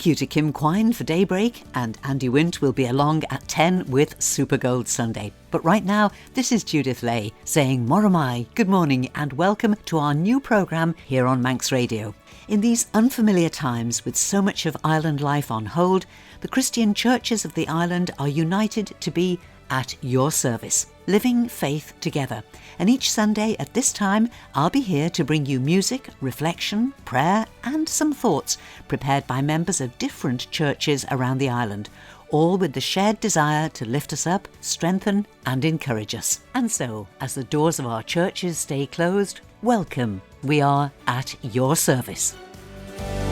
Thank you to Kim Quine for Daybreak, and Andy Wint will be along at 10 with Super Gold Sunday. But right now, this is Judith Lay saying Moromai, good morning and welcome to our new programme here on Manx Radio. In these unfamiliar times, with so much of island life on hold, the Christian churches of the island are united to be at your service, living faith together. And each Sunday at this time, I'll be here to bring you music, reflection, prayer and some thoughts prepared by members of different churches around the island, all with the shared desire to lift us up, strengthen and encourage us. And so, as the doors of our churches stay closed, welcome. We are at your service.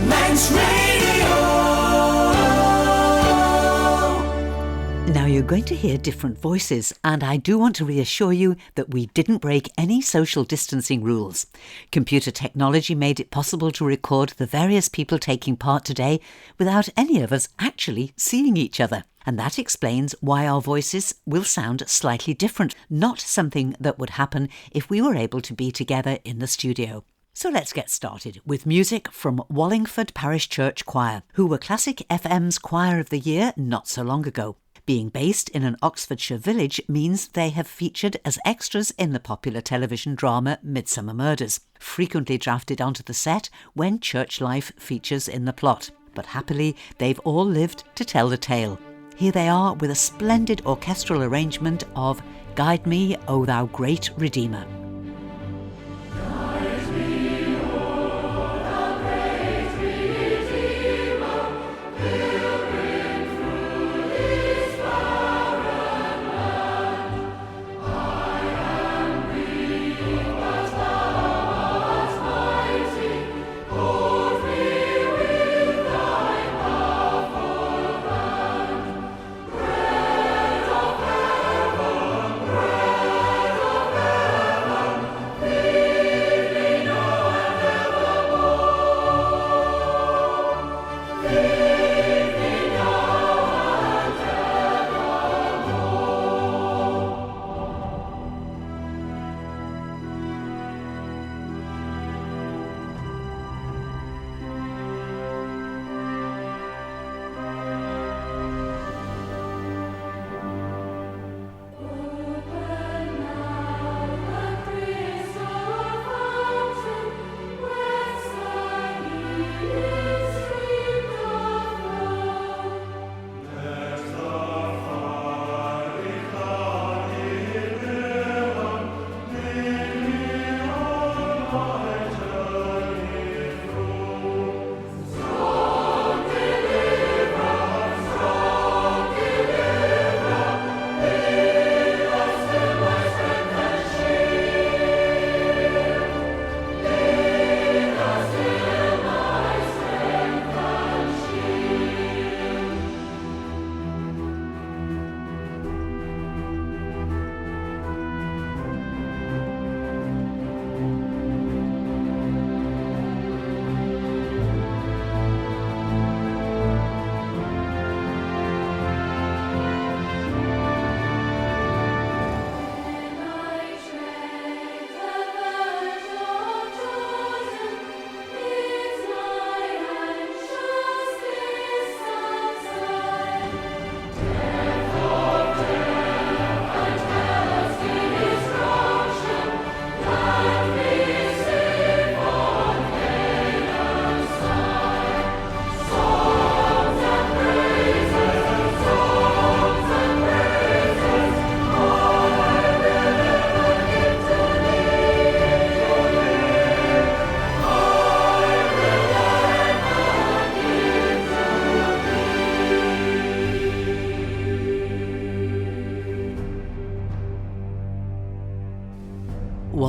Manx Radio. Now you're going to hear different voices, and I do want to reassure you that we didn't break any social distancing rules. Computer technology made it possible to record the various people taking part today without any of us actually seeing each other. And that explains why our voices will sound slightly different, not something that would happen if we were able to be together in the studio. So let's get started with music from Wallingford Parish Church Choir, who were Classic FM's Choir of the Year not so long ago. Being based in an Oxfordshire village means they have featured as extras in the popular television drama Midsummer Murders, frequently drafted onto the set when church life features in the plot. But happily, they've all lived to tell the tale. Here they are with a splendid orchestral arrangement of Guide Me, O Thou Great Redeemer.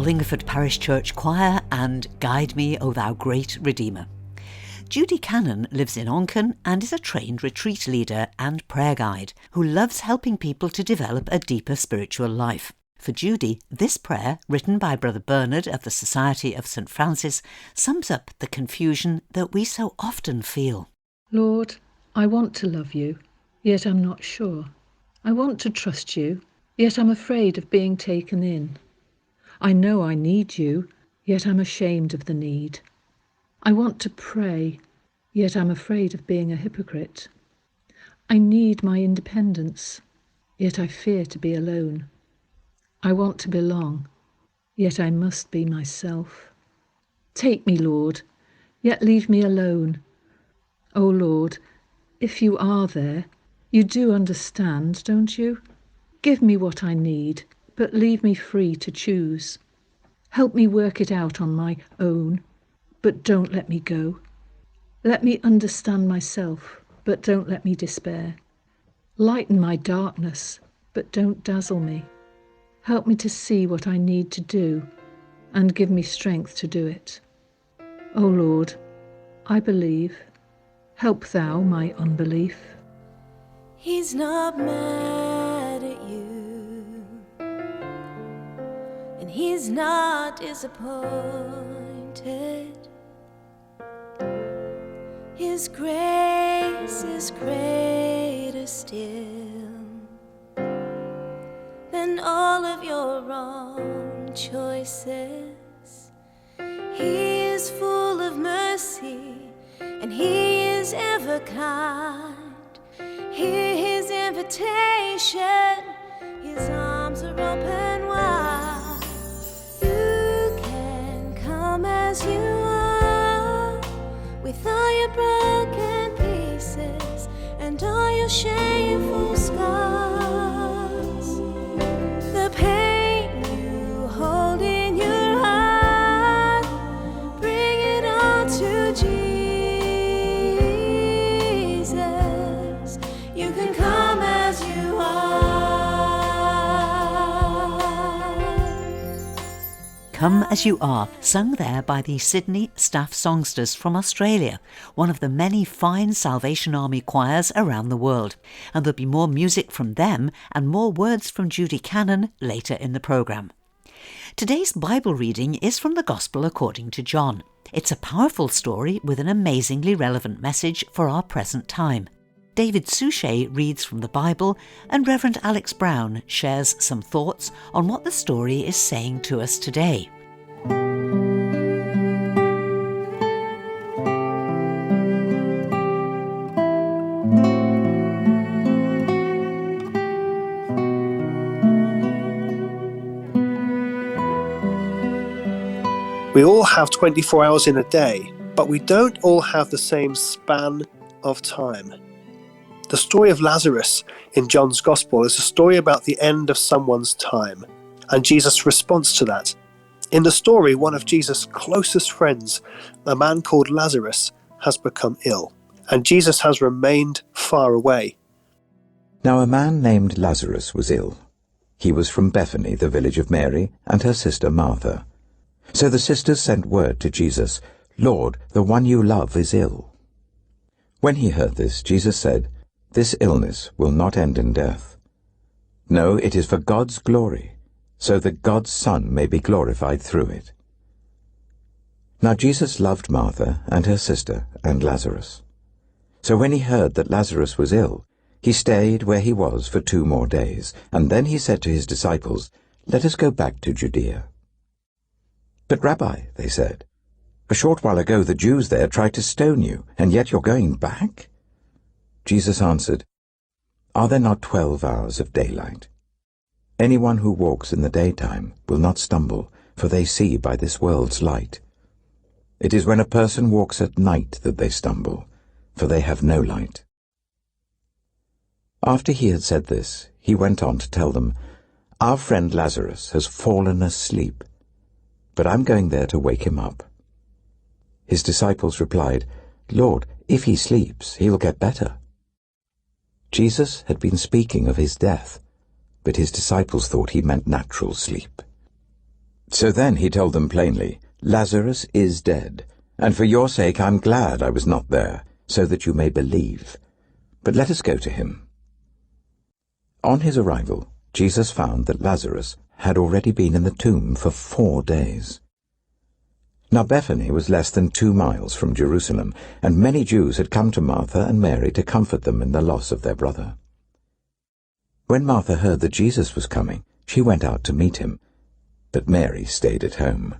Wallingford Parish Church Choir and Guide Me, O Thou Great Redeemer. Judy Cannan lives in Onken and is a trained retreat leader and prayer guide who loves helping people to develop a deeper spiritual life. For Judy, this prayer, written by Brother Bernard of the Society of St. Francis, sums up the confusion that we so often feel. Lord, I want to love you, yet I'm not sure. I want to trust you, yet I'm afraid of being taken in. I know I need you, yet I'm ashamed of the need. I want to pray, yet I'm afraid of being a hypocrite. I need my independence, yet I fear to be alone. I want to belong, yet I must be myself. Take me, Lord, yet leave me alone. O Lord, if you are there, you do understand, don't you? Give me what I need, but leave me free to choose. Help me work it out on my own, but don't let me go. Let me understand myself, but don't let me despair. Lighten my darkness, but don't dazzle me. Help me to see what I need to do, and give me strength to do it. O Lord, I believe. Help thou my unbelief. He's not mad at you, and he's not disappointed. His grace is greater still than all of your wrong choices. He is full of mercy, and he is ever kind. Hear his invitation, his arms are open wide. You can come as you are, with all your broken pieces and all your shameful scars. The pain you hold in your heart, bring it all to Jesus. You can come as you are. Come As You Are, sung there by the Sydney Staff Songsters from Australia, one of the many fine Salvation Army choirs around the world. And there'll be more music from them and more words from Judy Cannan later in the programme. Today's Bible reading is from the Gospel according to John. It's a powerful story with an amazingly relevant message for our present time. David Suchet reads from the Bible, and Reverend Alex Brown shares some thoughts on what the story is saying to us today. We all have 24 hours in a day, but we don't all have the same span of time. The story of Lazarus in John's Gospel is a story about the end of someone's time, and Jesus' response to that. In the story, one of Jesus' closest friends, a man called Lazarus, has become ill, and Jesus has remained far away. Now a man named Lazarus was ill. He was from Bethany, the village of Mary, and her sister Martha. So the sisters sent word to Jesus, "Lord, the one you love is ill." When he heard this, Jesus said, "This illness will not end in death. No, it is for God's glory, so that God's Son may be glorified through it." Now Jesus loved Martha and her sister and Lazarus. So when he heard that Lazarus was ill, he stayed where he was for 2 more days, and then he said to his disciples, "Let us go back to Judea." "But Rabbi," they said, "a short while ago the Jews there tried to stone you, and yet you're going back?" Jesus answered, "Are there not 12 hours of daylight? Anyone who walks in the daytime will not stumble, for they see by this world's light. It is when a person walks at night that they stumble, for they have no light." After he had said this, he went on to tell them, "Our friend Lazarus has fallen asleep, but I'm going there to wake him up." His disciples replied, "Lord, if he sleeps, he will get better." Jesus had been speaking of his death, but his disciples thought he meant natural sleep. So then he told them plainly, "Lazarus is dead, and for your sake I'm glad I was not there, so that you may believe. But let us go to him." On his arrival, Jesus found that Lazarus had already been in the tomb for 4 days. Now Bethany was less than 2 miles from Jerusalem, and many Jews had come to Martha and Mary to comfort them in the loss of their brother. When Martha heard that Jesus was coming, she went out to meet him, but Mary stayed at home.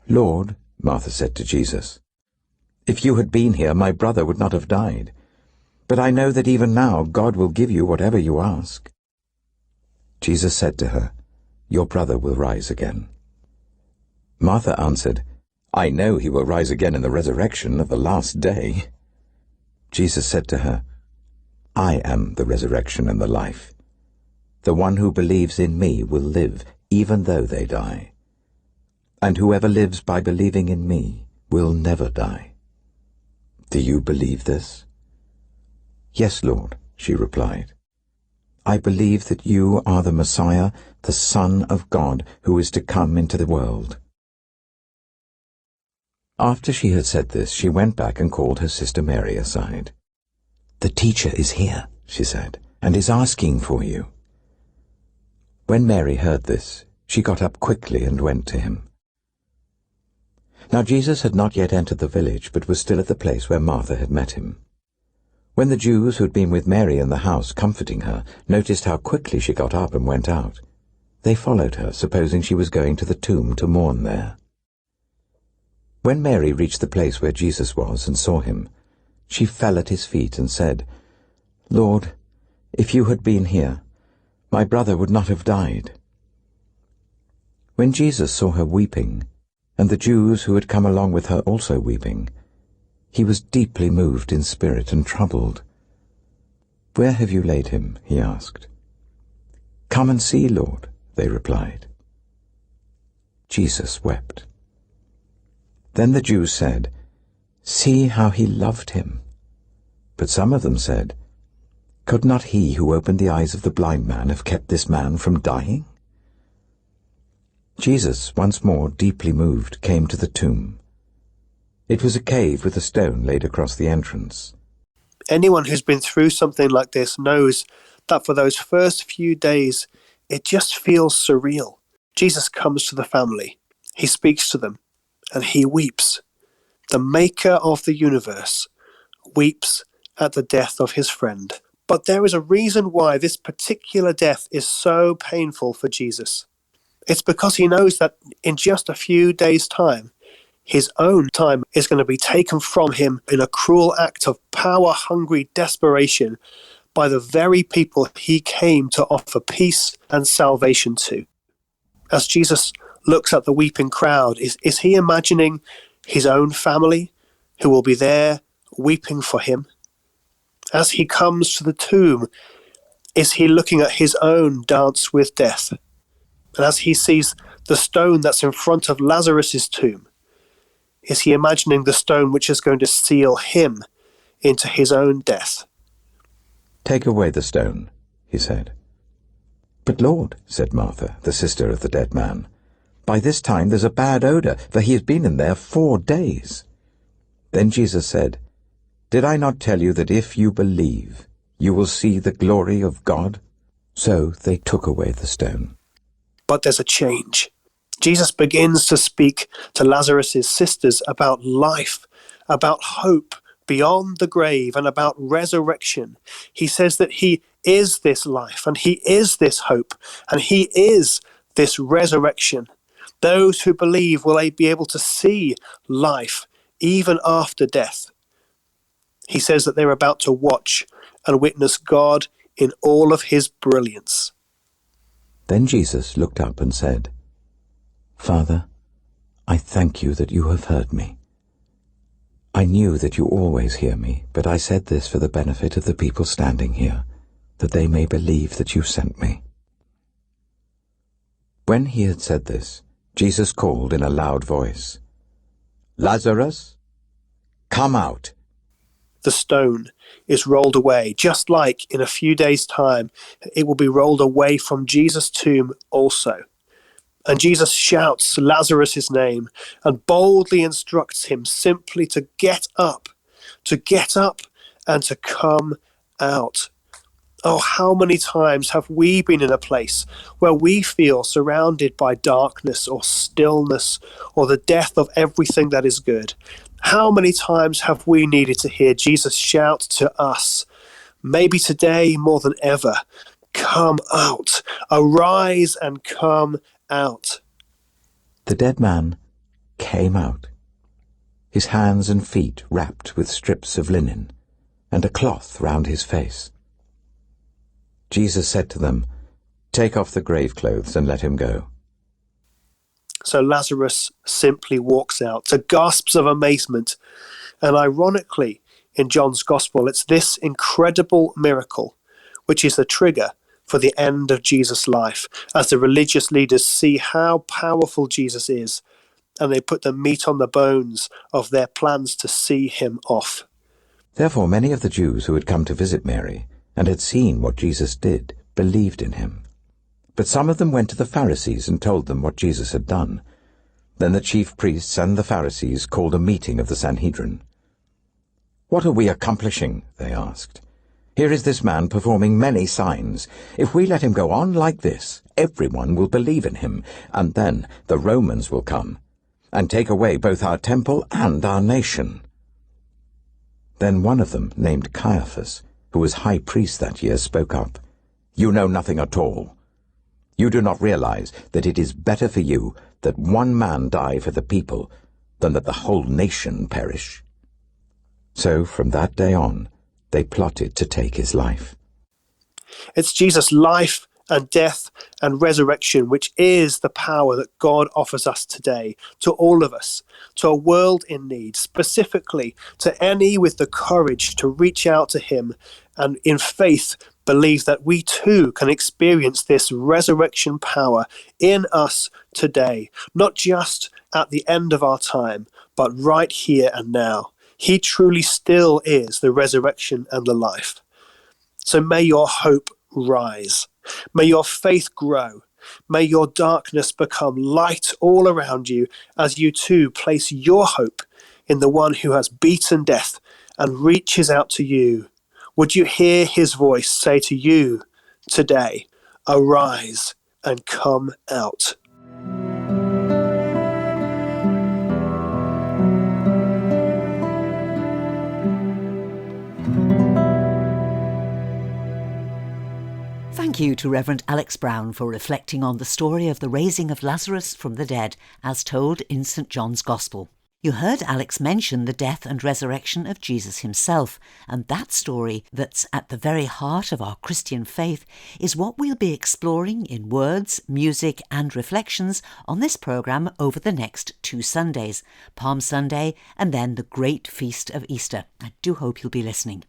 "Lord," Martha said to Jesus, If you had been here, my brother would not have died. But I know that even now God will give you whatever you ask." Jesus said to her, "Your brother will rise again." Martha answered, "I know he will rise again in the resurrection of the last day." Jesus said to her, "I am the resurrection and the life. The one who believes in me will live, even though they die. And whoever lives by believing in me will never die. Do you believe this?" "Yes, Lord," she replied. "I believe that you are the Messiah, the Son of God, who is to come into the world." After she had said this, she went back and called her sister Mary aside. "The teacher is here," she said, "and is asking for you." When Mary heard this, she got up quickly and went to him. Now Jesus had not yet entered the village, but was still at the place where Martha had met him. When the Jews who had been with Mary in the house comforting her noticed how quickly she got up and went out, they followed her, supposing she was going to the tomb to mourn there. When Mary reached the place where Jesus was and saw him, she fell at his feet and said, "Lord, if you had been here, my brother would not have died." When Jesus saw her weeping, and the Jews who had come along with her also weeping, he was deeply moved in spirit and troubled. "Where have you laid him?" he asked. "Come and see, Lord," they replied. Jesus wept. Then the Jews said, "See how he loved him." But some of them said, "Could not he who opened the eyes of the blind man have kept this man from dying?" Jesus, once more deeply moved, came to the tomb. It was a cave with a stone laid across the entrance. Anyone who's been through something like this knows that for those first few days, it just feels surreal. Jesus comes to the family, he speaks to them, and he weeps. The maker of the universe weeps at the death of his friend. But there is a reason why this particular death is so painful for Jesus. It's because he knows that in just a few days' time, his own time is going to be taken from him in a cruel act of power-hungry desperation by the very people he came to offer peace and salvation to. As Jesus looks at the weeping crowd, is he imagining his own family who will be there weeping for him? As he comes to the tomb, is he looking at his own dance with death? And as he sees the stone that's in front of Lazarus's tomb, is he imagining the stone which is going to seal him into his own death? "Take away the stone," he said. "But Lord," said Martha, the sister of the dead man, "by this time there's a bad odour, for he has been in there 4 days." Then Jesus said, "Did I not tell you that if you believe, you will see the glory of God?" So they took away the stone. But there's a change. Jesus begins to speak to Lazarus' sisters about life, about hope beyond the grave, and about resurrection. He says that he is this life, and he is this hope, and he is this resurrection. Those who believe will be able to see life even after death. He says that they're about to watch and witness God in all of his brilliance. Then Jesus looked up and said, "Father, I thank you that you have heard me. I knew that you always hear me, but I said this for the benefit of the people standing here, that they may believe that you sent me." When he had said this, Jesus called in a loud voice, "Lazarus, come out." The stone is rolled away, just like in a few days' time, it will be rolled away from Jesus' tomb also. And Jesus shouts Lazarus' name and boldly instructs him simply to get up and to come out. Oh, how many times have we been in a place where we feel surrounded by darkness or stillness or the death of everything that is good? How many times have we needed to hear Jesus shout to us, maybe today more than ever, "Come out, arise and come out." The dead man came out. his hands and feet wrapped with strips of linen, and a cloth round his face. Jesus said to them, "Take off the grave clothes and let him go." So Lazarus simply walks out to gasps of amazement. And ironically, in John's Gospel, it's this incredible miracle which is the trigger for the end of Jesus' life, as the religious leaders see how powerful Jesus is, and they put the meat on the bones of their plans to see him off. Therefore many of the Jews who had come to visit Mary and had seen what Jesus did believed in him. But some of them went to the Pharisees and told them what Jesus had done. Then the chief priests and the Pharisees called a meeting of the Sanhedrin. "What are we accomplishing?" they asked. "Here is this man performing many signs. If we let him go on like this, everyone will believe in him, and then the Romans will come and take away both our temple and our nation." Then one of them, named Caiaphas, who was high priest that year, spoke up. "You know nothing at all. You do not realize that it is better for you that one man die for the people than that the whole nation perish." So from that day on, they plotted to take his life. It's Jesus' life and death and resurrection which is the power that God offers us today, to all of us, to a world in need, specifically to any with the courage to reach out to him and in faith believe that we too can experience this resurrection power in us today, not just at the end of our time, but right here and now. He truly still is the resurrection and the life. So may your hope rise. May your faith grow. May your darkness become light all around you as you too place your hope in the one who has beaten death and reaches out to you. Would you hear his voice say to you today, "Arise and come out"? Thank you to Reverend Alex Brown for reflecting on the story of the raising of Lazarus from the dead, as told in St. John's Gospel. You heard Alex mention the death and resurrection of Jesus himself, and that story that's at the very heart of our Christian faith is what we'll be exploring in words, music and reflections on this programme over the next 2 Sundays, Palm Sunday and then the great feast of Easter. I do hope you'll be listening.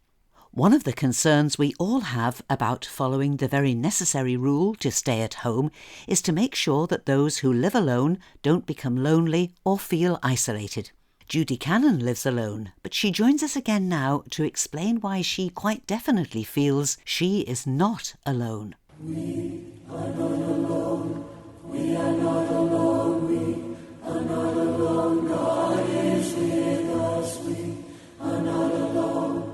One of the concerns we all have about following the very necessary rule to stay at home is to make sure that those who live alone don't become lonely or feel isolated. Judy Cannan lives alone, but she joins us again now to explain why she quite definitely feels she is not alone. We are not alone. We are not alone. We are not alone. God is with us. We are not alone.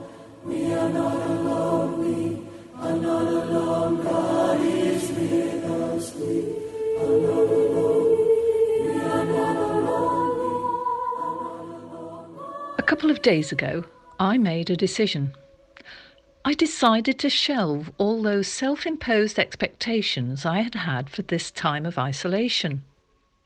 We are not alone, we are not alone, God is with us, we are not alone, we are not alone. A couple of days ago, I made a decision. I decided to shelve all those self-imposed expectations I had had for this time of isolation.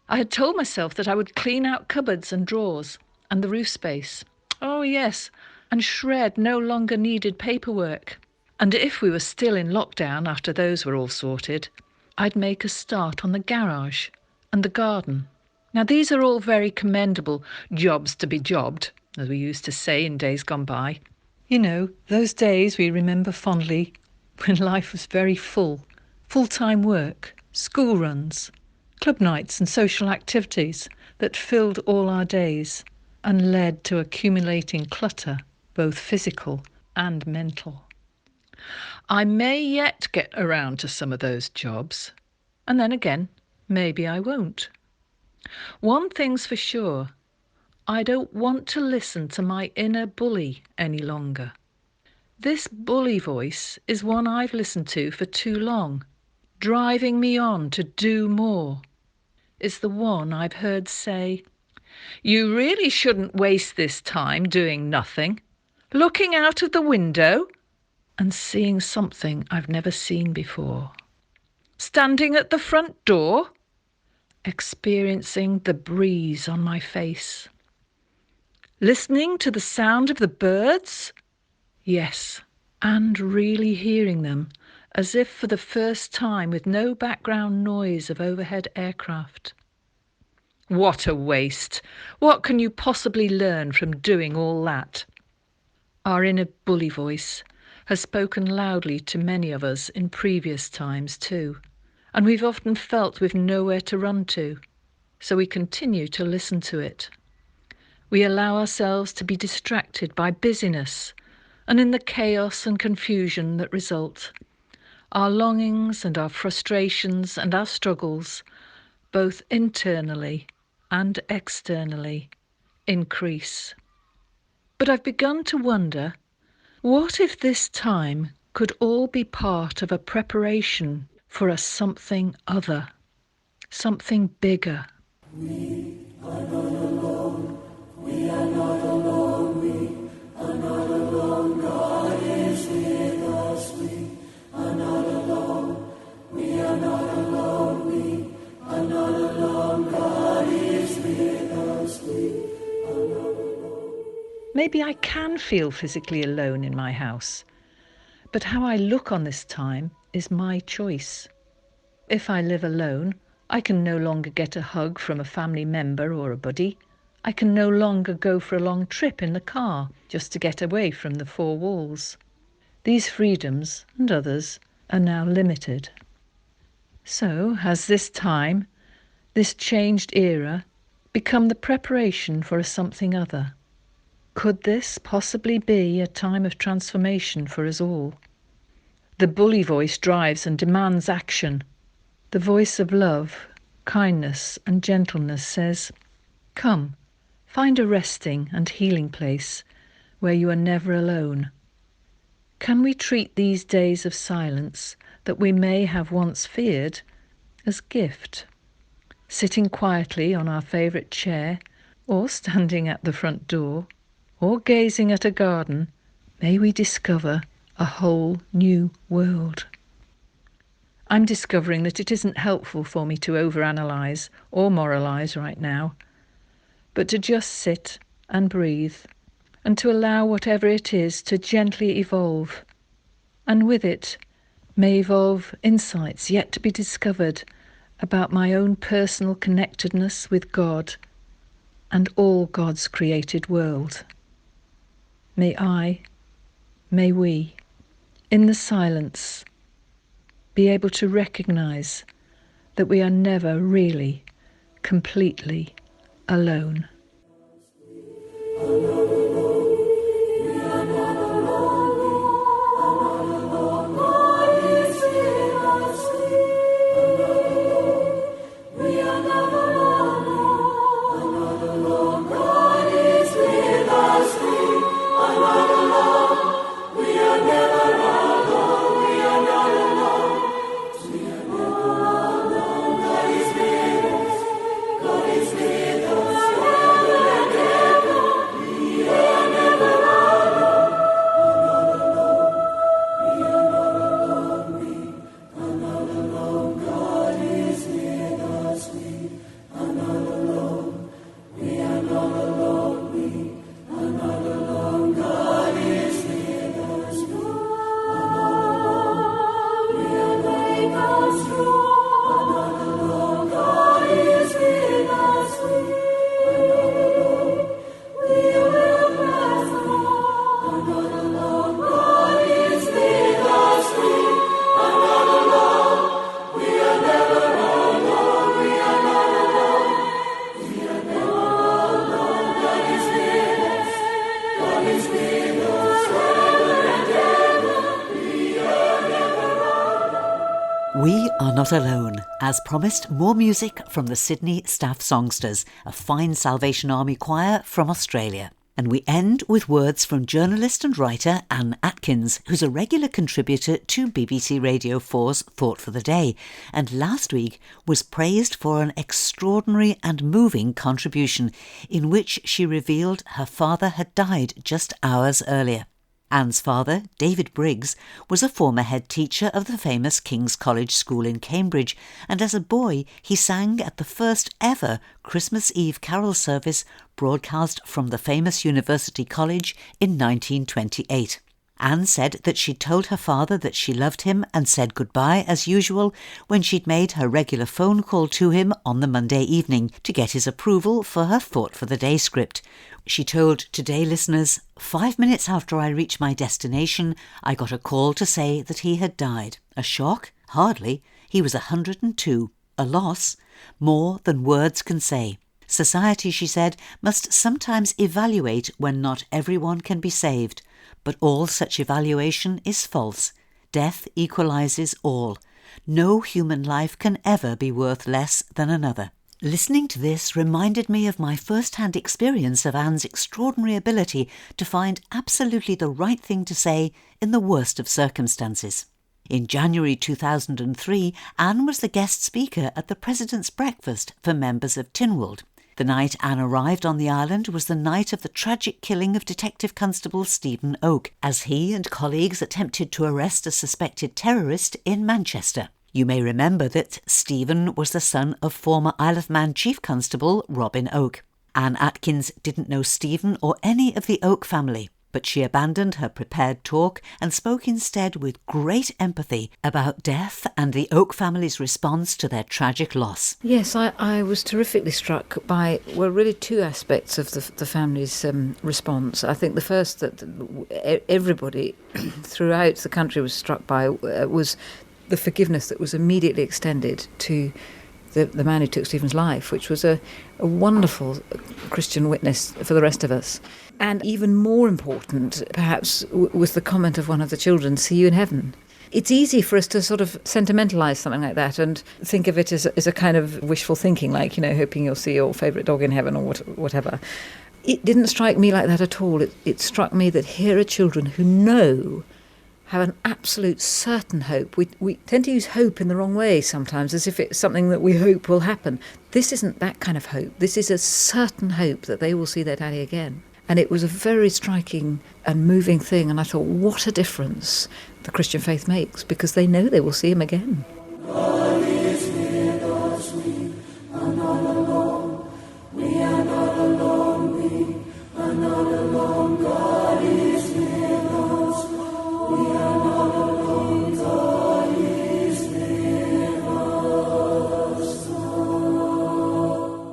I had told myself that I would clean out cupboards and drawers and the roof space. Oh yes, and shred no longer needed paperwork. And if we were still in lockdown after those were all sorted, I'd make a start on the garage and the garden. Now these are all very commendable jobs to be jobbed, as we used to say in days gone by. You know, those days we remember fondly when life was very full. Full-time work, school runs, club nights and social activities that filled all our days and led to accumulating clutter, both physical and mental. I may yet get around to some of those jobs, and then again, maybe I won't. One thing's for sure, I don't want to listen to my inner bully any longer. This bully voice is one I've listened to for too long, driving me on to do more. It's the one I've heard say, "You really shouldn't waste this time doing nothing. Looking out of the window and seeing something I've never seen before. Standing at the front door, experiencing the breeze on my face. Listening to the sound of the birds? Yes, and really hearing them, as if for the first time, with no background noise of overhead aircraft. What a waste! What can you possibly learn from doing all that? Our inner bully voice has spoken loudly to many of us in previous times too, and we've often felt we've nowhere to run to, so we continue to listen to it. We allow ourselves to be distracted by busyness and in the chaos and confusion that result. Our longings and our frustrations and our struggles, both internally and externally, increase. But I've begun to wonder, what if this time could all be part of a preparation for a something other, something bigger? We are not alone. We are not alone. We are not alone. God is with us. We are not alone. We are not alone. We are not alone. God is with us. We are not alone. Maybe I can feel physically alone in my house, but how I look on this time is my choice. If I live alone, I can no longer get a hug from a family member or a buddy. I can no longer go for a long trip in the car just to get away from the four walls. These freedoms and others are now limited. So has this time, this changed era, become the preparation for a something other? Could this possibly be a time of transformation for us all? The bully voice drives and demands action. The voice of love, kindness and gentleness says, "Come, find a resting and healing place where you are never alone." Can we treat these days of silence that we may have once feared as gift? Sitting quietly on our favourite chair, or standing at the front door, or gazing at a garden, may we discover a whole new world. I'm discovering that it isn't helpful for me to overanalyse or moralise right now, but to just sit and breathe, and to allow whatever it is to gently evolve. And with it may evolve insights yet to be discovered about my own personal connectedness with God and all God's created world. May we, in the silence, be able to recognise that we are never really, completely alone. We are not alone. As promised, more music from the Sydney Staff Songsters, a fine Salvation Army choir from Australia. And we end with words from journalist and writer Anne Atkins, who's a regular contributor to BBC Radio 4's Thought for the Day, and last week was praised for an extraordinary and moving contribution in which she revealed her father had died just hours earlier. Anne's father, David Briggs, was a former head teacher of the famous King's College School in Cambridge, and as a boy he sang at the first ever Christmas Eve carol service broadcast from the famous University College in 1928. Anne said that she'd told her father that she loved him and said goodbye as usual when she'd made her regular phone call to him on the Monday evening to get his approval for her Thought for the Day script. She told Today listeners, 5 minutes after I reached my destination, I got a call to say that he had died. A shock? Hardly. He was 102. A loss? More than words can say. Society, she said, must sometimes evaluate when not everyone can be saved. But all such evaluation is false. Death equalises all. No human life can ever be worth less than another. Listening to this reminded me of my first-hand experience of Anne's extraordinary ability to find absolutely the right thing to say in the worst of circumstances. In January 2003, Anne was the guest speaker at the President's Breakfast for members of Tynwald. The night Anne arrived on the island was the night of the tragic killing of Detective Constable Stephen Oake, as he and colleagues attempted to arrest a suspected terrorist in Manchester. You may remember that Stephen was the son of former Isle of Man Chief Constable Robin Oake. Anne Atkins didn't know Stephen or any of the Oake family, but she abandoned her prepared talk and spoke instead with great empathy about death and the Oake family's response to their tragic loss. Yes, I was terrifically struck by, really two aspects of the family's response. I think the first that everybody throughout the country was struck by was the forgiveness that was immediately extended to the man who took Stephen's life, which was a wonderful Christian witness for the rest of us. And even more important, perhaps, was the comment of one of the children, "See you in heaven." It's easy for us to sort of sentimentalise something like that and think of it as a kind of wishful thinking, like, hoping you'll see your favourite dog in heaven or whatever. It didn't strike me like that at all. It struck me that here are children who have an absolute certain hope. We tend to use hope in the wrong way sometimes, as if it's something that we hope will happen. This isn't that kind of hope. This is a certain hope that they will see their daddy again. And it was a very striking and moving thing, and I thought, what a difference the Christian faith makes, because they know they will see him again. God is with us, we are not alone. We are not alone, we are not alone. God is with us. We are not alone, God is with us.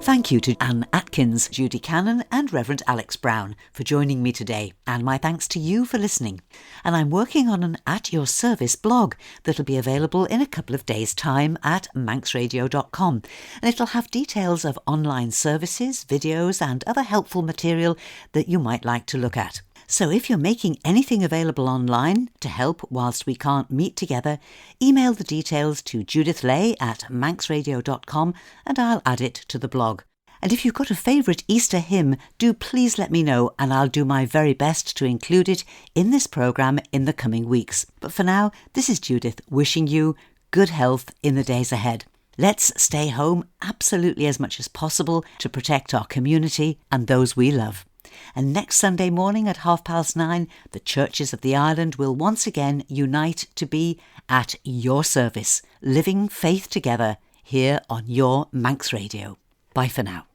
Thank you to Anne Atkins, Judy, Cannan and Reverend Alex Brown for joining me today, and my thanks to you for listening. And I'm working on an At Your Service blog that'll be available in a couple of days' time at manxradio.com, and it'll have details of online services, videos and other helpful material that you might like to look at. So if you're making anything available online to help whilst we can't meet together, email the details to judithlay@manxradio.com and I'll add it to the blog. And if you've got a favourite Easter hymn, do please let me know and I'll do my very best to include it in this programme in the coming weeks. But for now, this is Judith wishing you good health in the days ahead. Let's stay home absolutely as much as possible to protect our community and those we love. And next Sunday morning at 9:30, the churches of the island will once again unite to be at your service, living faith together here on your Manx Radio. Bye for now.